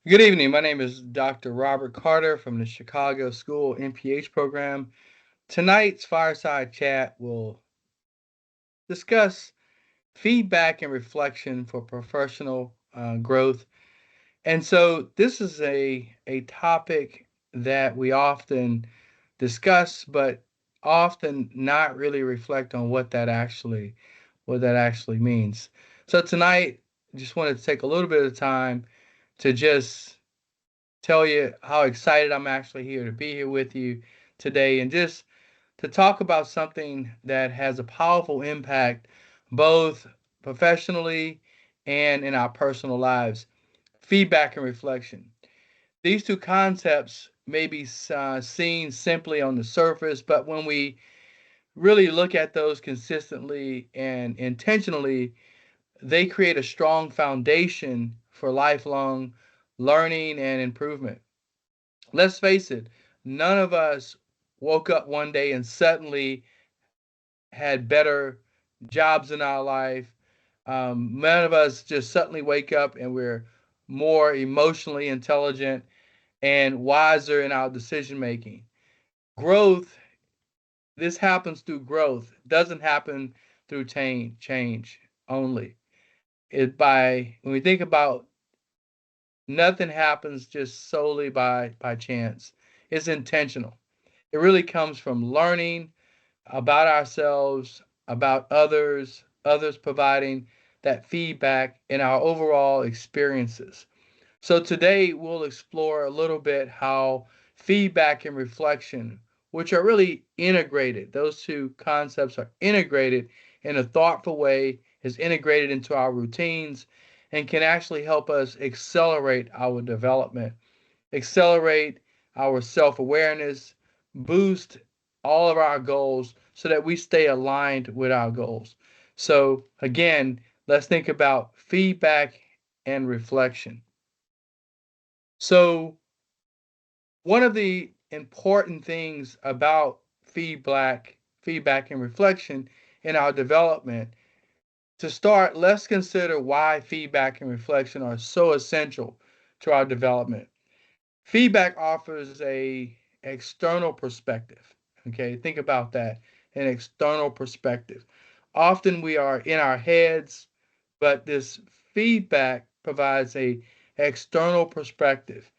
Good evening. My name is Dr. Robert Carter from the Chicago School MPH program. Tonight's fireside chat will discuss feedback and reflection for professional growth. And so this is a topic that we often discuss, but often not really reflect on what that actually means. So tonight, I just wanted to take a little bit of time to just tell you how excited I'm actually here to be here with you today and just to talk about something that has a powerful impact both professionally and in our personal lives: feedback and reflection. These two concepts may be seen simply on the surface, but when we really look at those consistently and intentionally, they create a strong foundation for lifelong learning and improvement. Let's face it, none of us woke up one day and suddenly had better jobs in our life. None of us just suddenly wake up and we're more emotionally intelligent and wiser in our decision making. Growth, this happens through growth. It doesn't happen through change only. It by when we think about, nothing happens just solely by chance. It's intentional. It really comes from learning about ourselves, about others providing that feedback in our overall experiences. So today we'll explore a little bit how feedback and reflection, which are really integrated, those two concepts are integrated in a thoughtful way, is integrated into our routines, and can actually help us accelerate our development, accelerate our self awareness, boost all of our goals so that we stay aligned with our goals. So, again, let's think about feedback and reflection. So, one of the important things about feedback and reflection in our development, to start, let's consider why feedback and reflection are so essential to our development. Feedback offers a external perspective. Okay, think about that. An external perspective. Often we are in our heads, but this feedback provides a external perspective.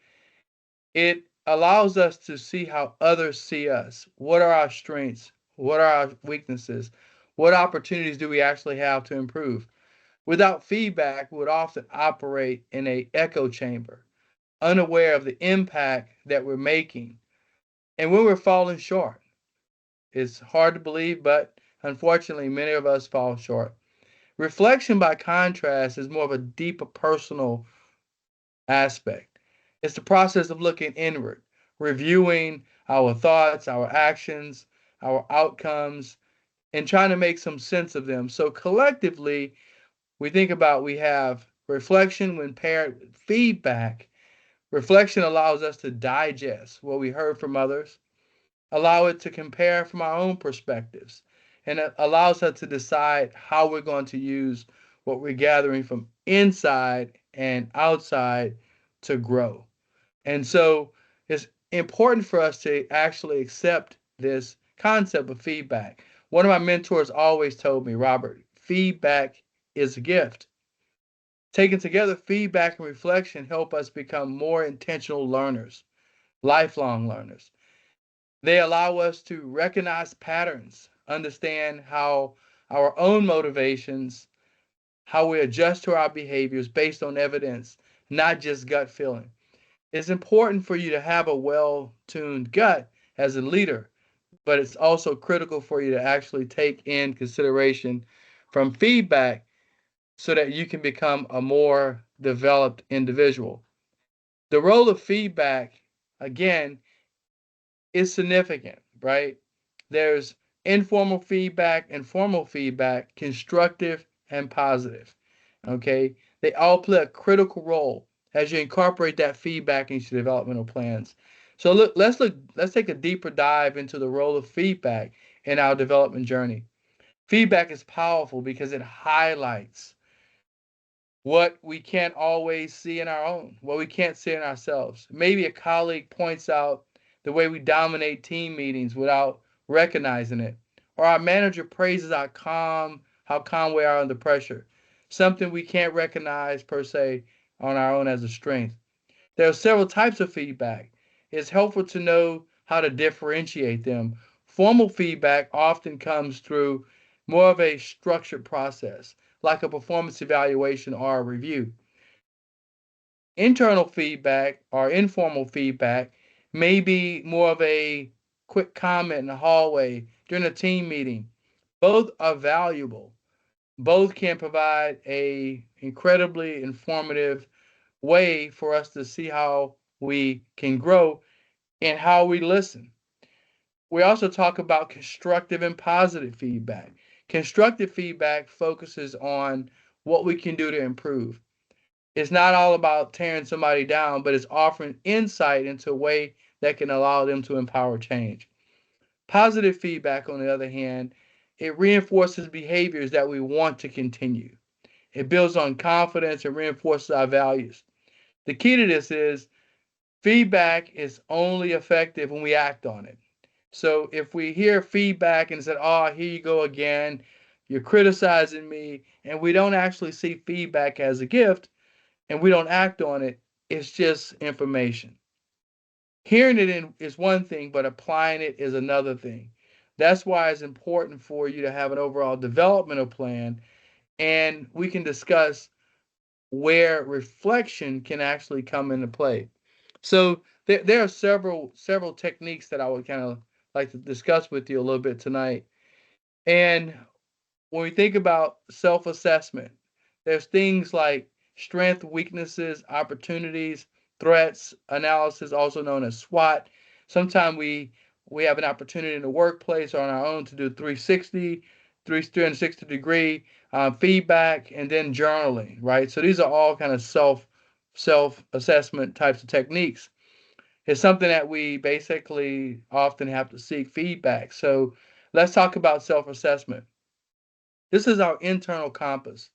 It allows us to see how others see us. What are our strengths? What are our weaknesses? What opportunities do we actually have to improve? Without feedback, we would often operate in a echo chamber, unaware of the impact that we're making. And when we're falling short, it's hard to believe, but unfortunately, many of us fall short. Reflection, by contrast, is more of a deeper personal aspect. It's the process of looking inward, reviewing our thoughts, our actions, our outcomes, and trying to make some sense of them. So collectively, we have reflection when paired with feedback. Reflection allows us to digest what we heard from others, allow it to compare from our own perspectives, and it allows us to decide how we're going to use what we're gathering from inside and outside to grow. And so it's important for us to actually accept this concept of feedback. One of my mentors always told me, Robert, feedback is a gift. Taken together, feedback and reflection help us become more intentional learners, lifelong learners. They allow us to recognize patterns, understand how our own motivations, how we adjust to our behaviors based on evidence, not just gut feeling. It's important for you to have a well tuned gut as a leader, but it's also critical for you to actually take in consideration from feedback so that you can become a more developed individual. The role of feedback, again, is significant, right? There's informal feedback and formal feedback, constructive and positive. Okay? They all play a critical role as you incorporate that feedback into your developmental plans. So let's take a deeper dive into the role of feedback in our development journey. Feedback is powerful because it highlights what we can't always see in our own, what we can't see in ourselves. Maybe a colleague points out the way we dominate team meetings without recognizing it. Or our manager praises how calm we are under pressure. Something we can't recognize per se on our own as a strength. There are several types of feedback. It's helpful to know how to differentiate them. Formal feedback often comes through more of a structured process, like a performance evaluation or a review. Internal feedback or informal feedback may be more of a quick comment in the hallway during a team meeting. Both are valuable. Both can provide a incredibly informative way for us to see how we can grow and how we listen. We also talk about constructive and positive feedback. Constructive feedback focuses on what we can do to improve. It's not all about tearing somebody down, but it's offering insight into a way that can allow them to empower change. Positive feedback, on the other hand, it reinforces behaviors that we want to continue. It builds on confidence and reinforces our values. The key to this is feedback is only effective when we act on it. So if we hear feedback and said, "Oh, here you go again, you're criticizing me," and we don't actually see feedback as a gift and we don't act on it, it's just information. Hearing it is one thing, but applying it is another thing. That's why it's important for you to have an overall developmental plan, and we can discuss where reflection can actually come into play. So there are several techniques that I would kind of like to discuss with you a little bit tonight. And when we think about self-assessment, there's things like strength, weaknesses, opportunities, threats analysis, also known as SWOT. Sometimes we have an opportunity in the workplace or on our own to do 360 feedback, and then journaling, right? So these are all kind of self-assessment types of techniques. It's something that we basically often have to seek feedback. So let's talk about self-assessment. This is our internal compass.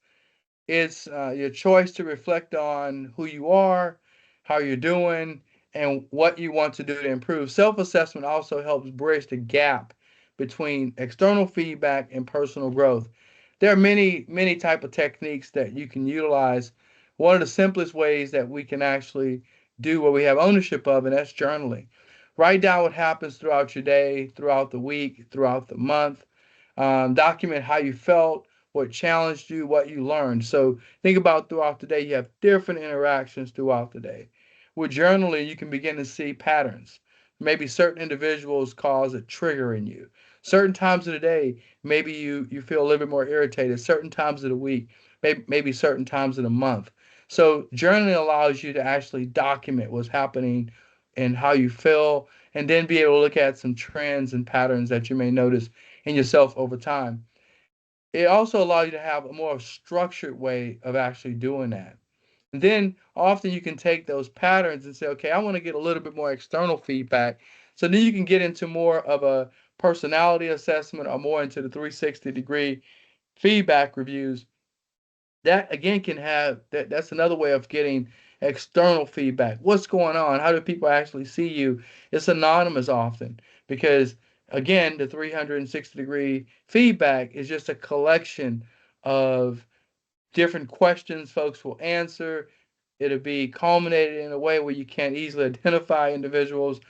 It's your choice to reflect on who you are, how you're doing, and what you want to do to improve. Self-assessment also helps bridge the gap between external feedback and personal growth. There are many type of techniques that you can utilize. One of the simplest ways that we can actually do what we have ownership of, and that's journaling. Write down what happens throughout your day, throughout the week, throughout the month. Document how you felt, what challenged you, what you learned. So think about throughout the day, you have different interactions throughout the day. With journaling, you can begin to see patterns. Maybe certain individuals cause a trigger in you. Certain times of the day, maybe you feel a little bit more irritated. Certain times of the week, maybe certain times of the month. So journaling allows you to actually document what's happening and how you feel, and then be able to look at some trends and patterns that you may notice in yourself over time. It also allows you to have a more structured way of actually doing that. And then often you can take those patterns and say, okay, I want to get a little bit more external feedback. So then you can get into more of a personality assessment or more into the 360-degree feedback reviews. That again can have that's another way of getting external feedback. What's going on? How do people actually see you? It's anonymous often because again, the 360-degree feedback is just a collection of different questions folks will answer. It'll be culminated in a way where you can't easily identify individuals.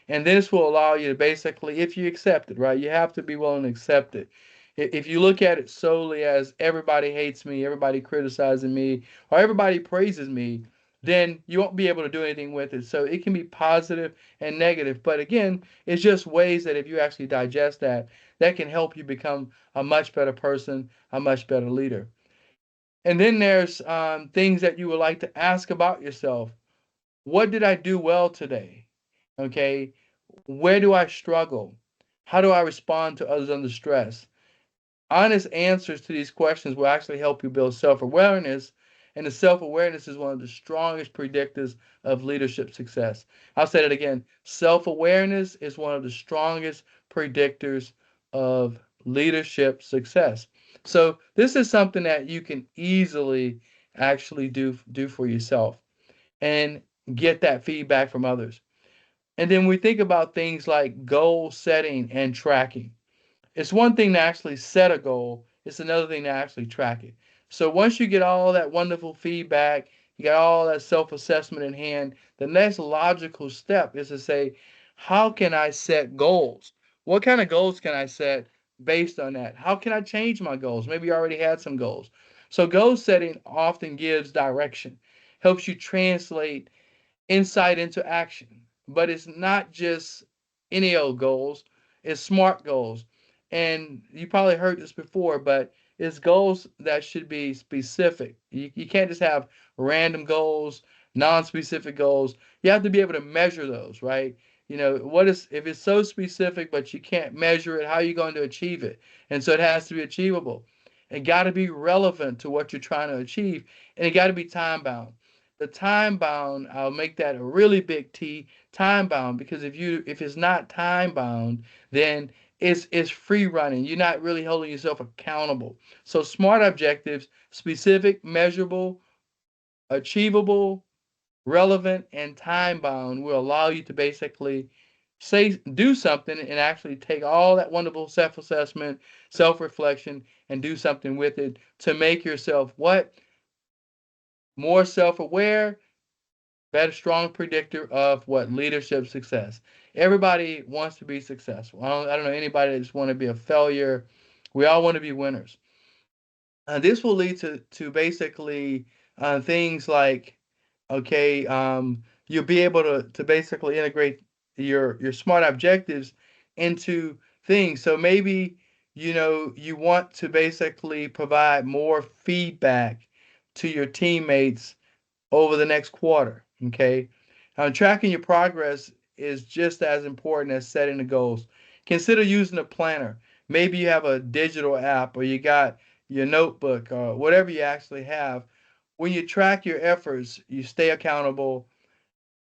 And this will allow you to basically, if you accept it, right, you have to be willing to accept it. If you look at it solely as everybody hates me, everybody criticizing me, or everybody praises me, then you won't be able to do anything with it. So it can be positive and negative. But again, it's just ways that if you actually digest that, that can help you become a much better person, a much better leader. And then there's things that you would like to ask about yourself. What did I do well today? Okay. Where do I struggle? How do I respond to others under stress? Honest answers to these questions will actually help you build self awareness. And the self awareness is one of the strongest predictors of leadership success. I'll say it again, self awareness is one of the strongest predictors of leadership success. So, this is something that you can easily actually do for yourself and get that feedback from others. And then we think about things like goal setting and tracking. It's one thing to actually set a goal, it's another thing to actually track it. So once you get all that wonderful feedback, you got all that self assessment in hand, the next logical step is to say, how can I set goals? What kind of goals can I set based on that? How can I change my goals? Maybe you already had some goals. So goal setting often gives direction, helps you translate insight into action. But it's not just any old goals, it's smart goals. And you probably heard this before, but it's goals that should be specific. You can't just have random goals, non-specific goals. You have to be able to measure those, right? You know, what is if it's so specific but you can't measure it, how are you going to achieve it? And so it has to be achievable. It got to be relevant to what you're trying to achieve, and it got to be time bound. The time bound, I'll make that a really big T, time bound, because if it's not time bound, then it's free running. You're not really holding yourself accountable. So smart objectives, specific, measurable, achievable, relevant, and time bound will allow you to basically do something and actually take all that wonderful self-assessment, self-reflection, and do something with it to make yourself what? More self-aware, better, strong predictor of what leadership success. Everybody wants to be successful. I don't know anybody that just want to be a failure. We all want to be winners. This will lead to basically things like, okay, you'll be able to basically integrate your smart objectives into things. So maybe you want to basically provide more feedback to your teammates over the next quarter. Okay. Tracking your progress is just as important as setting the goals. Consider using a planner. Maybe you have a digital app or you got your notebook or whatever you actually have. When you track your efforts, you stay accountable.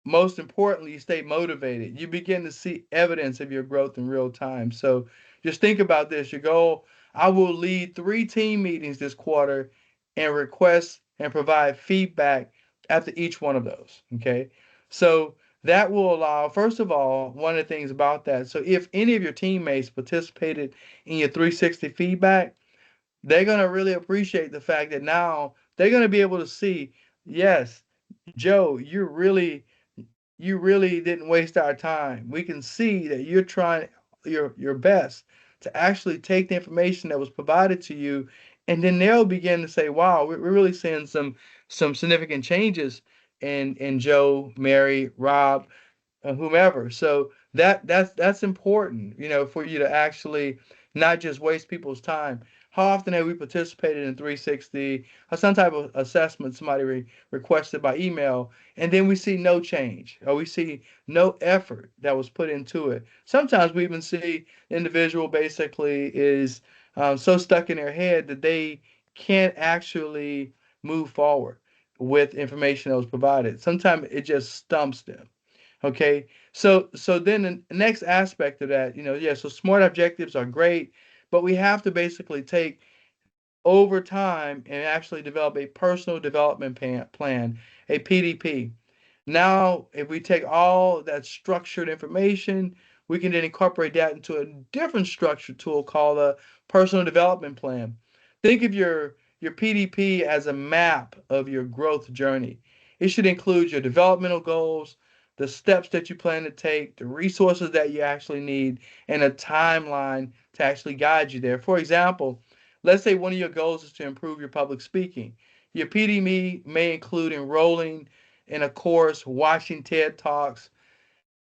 Most importantly, you stay motivated. You begin to see evidence of your growth in real time. So just think about this. Your goal, I will lead 3 team meetings this quarter and request and provide feedback after each one of those. Okay. So that will allow, first of all, one of the things about that. So if any of your teammates participated in your 360 feedback, they're going to really appreciate the fact that now they're going to be able to see, yes, Joe, you really didn't waste our time. We can see that you're trying your best to actually take the information that was provided to you, and then they'll begin to say, "Wow, we're really seeing some significant changes in Joe, Mary, Rob, whomever." So that's important, for you to actually not just waste people's time. How often have we participated in 360 or some type of assessment somebody requested by email, and then we see no change or we see no effort that was put into it? Sometimes we even see the individual basically is so stuck in their head that they can't actually move forward with information that was provided. Sometimes it just stumps them. Okay, so then the next aspect of that, yeah, so smart objectives are great, but we have to basically take over time and actually develop a personal development plan, a PDP. Now, if we take all that structured information, we can then incorporate that into a different structured tool called a personal development plan. Think of your PDP as a map of your growth journey. It should include your developmental goals, the steps that you plan to take, the resources that you actually need, and a timeline to actually guide you there. For example, let's say one of your goals is to improve your public speaking. Your PDP may include enrolling in a course, watching TED Talks,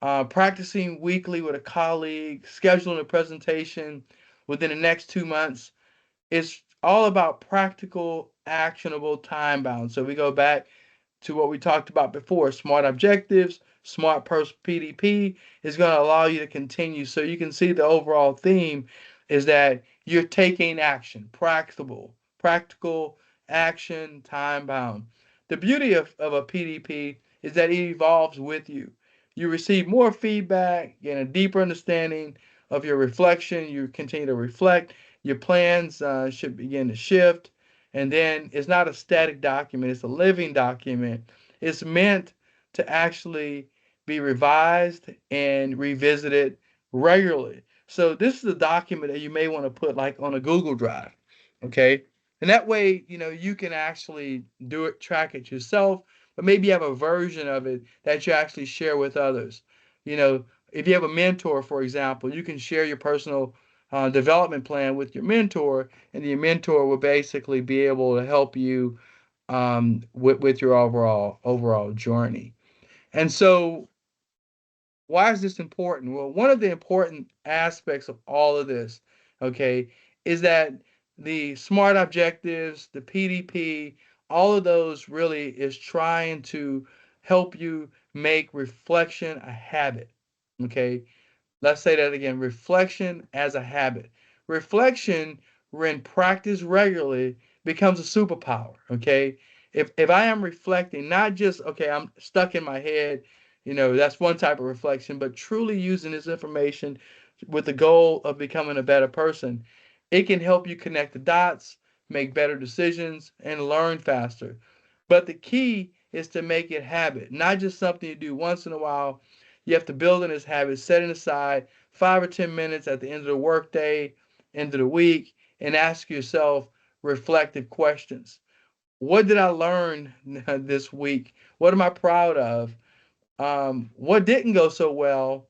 practicing weekly with a colleague, scheduling a presentation within the next 2 months. It's all about practical, actionable, time bound. So we go back to what we talked about before. Smart objectives, smart PDP is going to allow you to continue. So you can see the overall theme is that you're taking action, practical action, time bound. The beauty of a PDP is that it evolves with you. You receive more feedback, gain a deeper understanding of your reflection. You continue to reflect. Your plans should begin to shift, And then it's not a static document, it's a living document. It's meant to actually be revised and revisited regularly. So this is a document that you may want to put like on a Google Drive, okay? And that way, you can actually do it, track it yourself, but maybe you have a version of it that you actually share with others. You know, if you have a mentor, for example, you can share your personal development plan with your mentor, and your mentor will basically be able to help you with your overall journey. And so, why is this important? Well, one of the important aspects of all of this, okay, is that the SMART objectives, the PDP, all of those really is trying to help you make reflection a habit. Okay, let's say that again. Reflection as a habit. Reflection, when practiced regularly, becomes a superpower. Okay. If I am reflecting, not just, okay, I'm stuck in my head, that's one type of reflection, but truly using this information with the goal of becoming a better person, it can help you connect the dots, make better decisions, and learn faster. But the key is to make it habit, not just something you do once in a while. You have to build in this habit, setting aside 5 or 10 minutes at the end of the workday, end of the week, and ask yourself reflective questions. What did I learn this week? What am I proud of? What didn't go so well?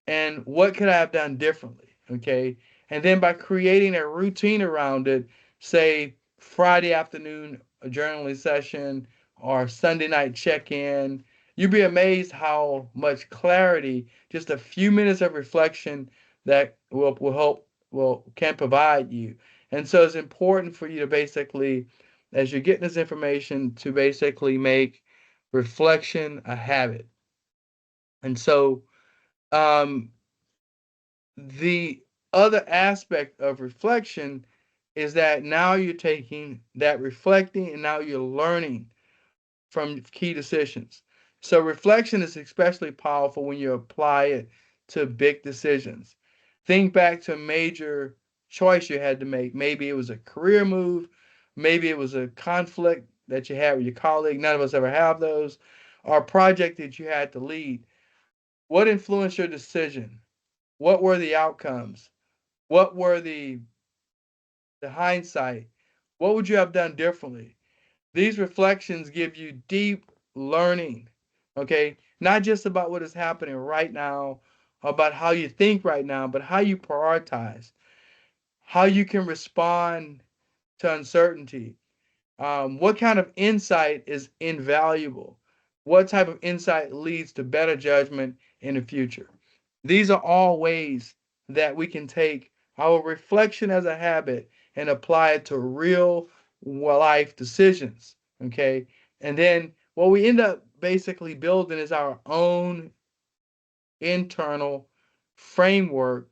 And what could I have done differently? Okay. And then by creating a routine around it, say Friday afternoon a journaling session or Sunday night check-in, you'd be amazed how much clarity just a few minutes of reflection that will help will can provide you. And so it's important for you to basically, as you're getting this information, to basically make reflection a habit. And so um, the other aspect of reflection is that now you're taking that reflecting and now you're learning from key decisions. So reflection is especially powerful when you apply it to big decisions. Think back to a major choice you had to make. Maybe it was a career move, maybe it was a conflict that you had with your colleague. None of us ever have those. Or a project that you had to lead. What influenced your decision? What were the outcomes? What were the hindsight? What would you have done differently? These reflections give you deep learning, okay? Not just about what is happening right now, about how you think right now, but how you prioritize, how you can respond to uncertainty. What kind of insight is invaluable? What type of insight leads to better judgment in the future? These are all ways that we can take our reflection as a habit and apply it to real life decisions. Okay. And then what we end up basically building is our own internal framework,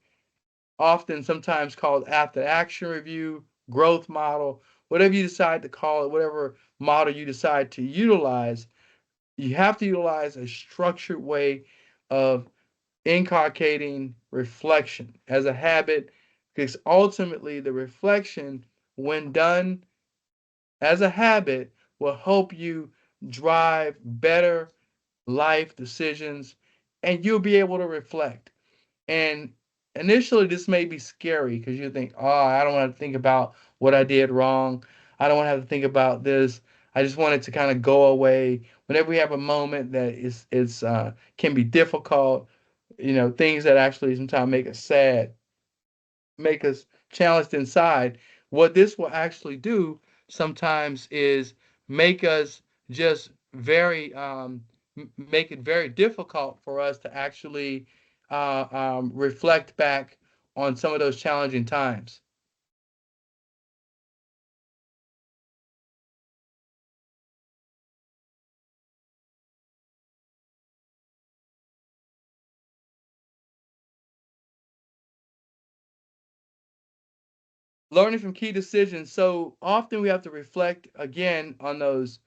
often sometimes called after action review, growth model, whatever you decide to call it, whatever model you decide to utilize. You have to utilize a structured way of inculcating reflection as a habit, because ultimately the reflection, when done as a habit, will help you drive better life decisions, and you'll be able to reflect. And initially, this may be scary because you think, oh, I don't want to think about what I did wrong. I don't want to have to think about this. I just want it to kind of go away. Whenever we have a moment that is can be difficult, things that actually sometimes make us sad, make us challenged inside. What this will actually do sometimes is make us just very make it very difficult for us to actually reflect back on some of those challenging times. Learning from key decisions. So often we have to reflect again on those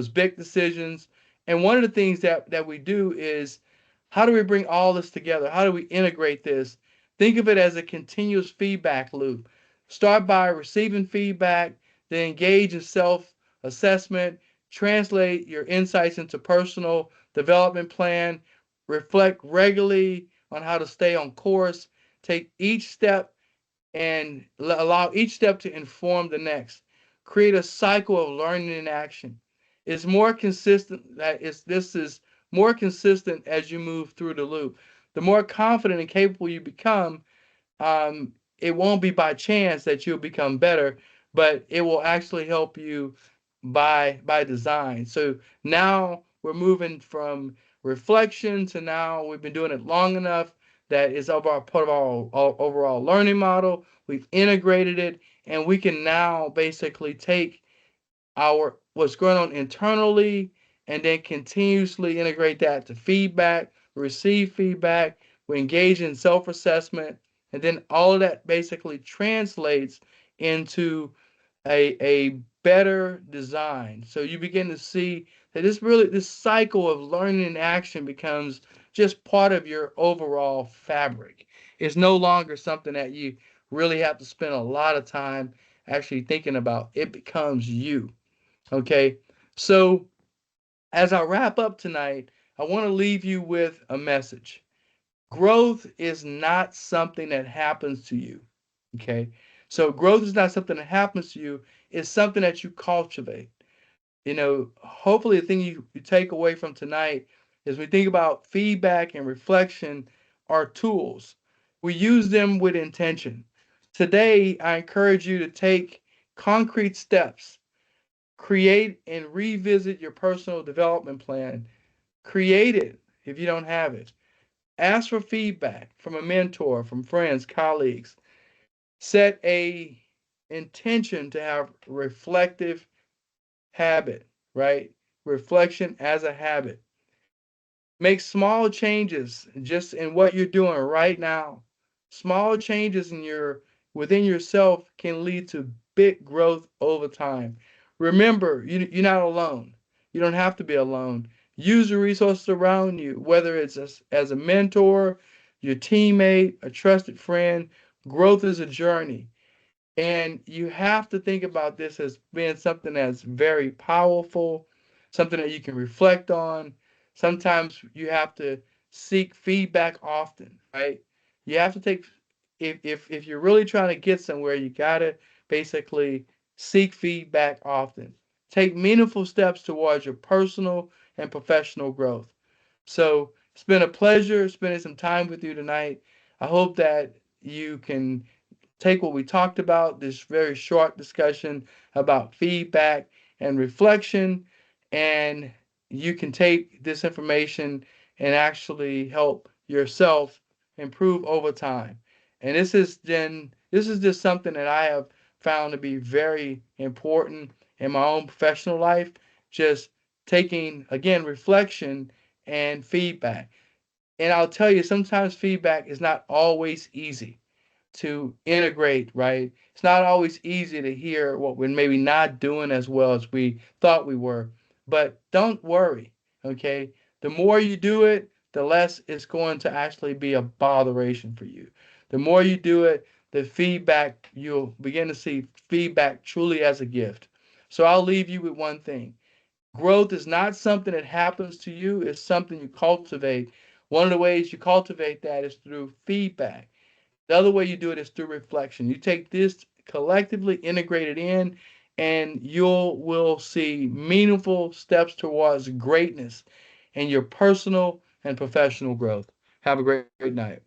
big decisions. And one of the things that we do is, how do we bring all this together? How do we integrate this? Think of it as a continuous feedback loop. Start by receiving feedback, then engage in self-assessment, translate your insights into personal development plan, reflect regularly on how to stay on course, take each step and allow each step to inform the next. Create a cycle of learning and action. It's more consistent that this is more consistent as you move through the loop. The more confident and capable you become, um, it won't be by chance that you'll become better, but it will actually help you by design. So now we're moving from reflection to now we've been doing it long enough that is of our part of our overall learning model. We've integrated it, and we can now basically take our what's going on internally and then continuously integrate that to feedback, receive feedback, we engage in self-assessment, and then all of that basically translates into a better design. So you begin to see that this cycle of learning and action becomes just part of your overall fabric. It's no longer something that you really have to spend a lot of time actually thinking about. It becomes you. Okay. So as I wrap up tonight, I want to leave you with a message. Growth is not something that happens to you. Okay. So growth is not something that happens to you, it's something that you cultivate. Hopefully the thing you take away from tonight is we think about feedback and reflection are tools. We use them with intention. Today, I encourage you to take concrete steps. Create and revisit your personal development plan. Create it if you don't have it. Ask for feedback from a mentor, from friends, colleagues. Set a intention to have reflective habit, right? Reflection as a habit. Make small changes just in what you're doing right now. Small changes within yourself can lead to big growth over time. Remember, you're not alone. You don't have to be alone. Use the resources around you, whether it's as a mentor, your teammate, a trusted friend. Growth is a journey. And you have to think about this as being something that's very powerful, something that you can reflect on. Sometimes you have to seek feedback often, right? You have to take if you're really trying to get somewhere, you gotta basically seek feedback often. Take meaningful steps towards your personal and professional growth. So it's been a pleasure spending some time with you tonight. I hope that you can take what we talked about, this very short discussion about feedback and reflection, and you can take this information and actually help yourself improve over time. And this is just something that I have found to be very important in my own professional life, just taking again reflection and feedback. And I'll tell you, sometimes feedback is not always easy to integrate, right? It's not always easy to hear what we're maybe not doing as well as we thought we were. But don't worry, okay? The more you do it, the less it's going to actually be a botheration for you. The more you do it, the feedback, you'll begin to see feedback truly as a gift. So I'll leave you with one thing. Growth is not something that happens to you, it's something you cultivate. One of the ways you cultivate that is through feedback. The other way you do it is through reflection. You take this collectively, integrate it in, and you will see meaningful steps towards greatness in your personal and professional growth. Have a great night.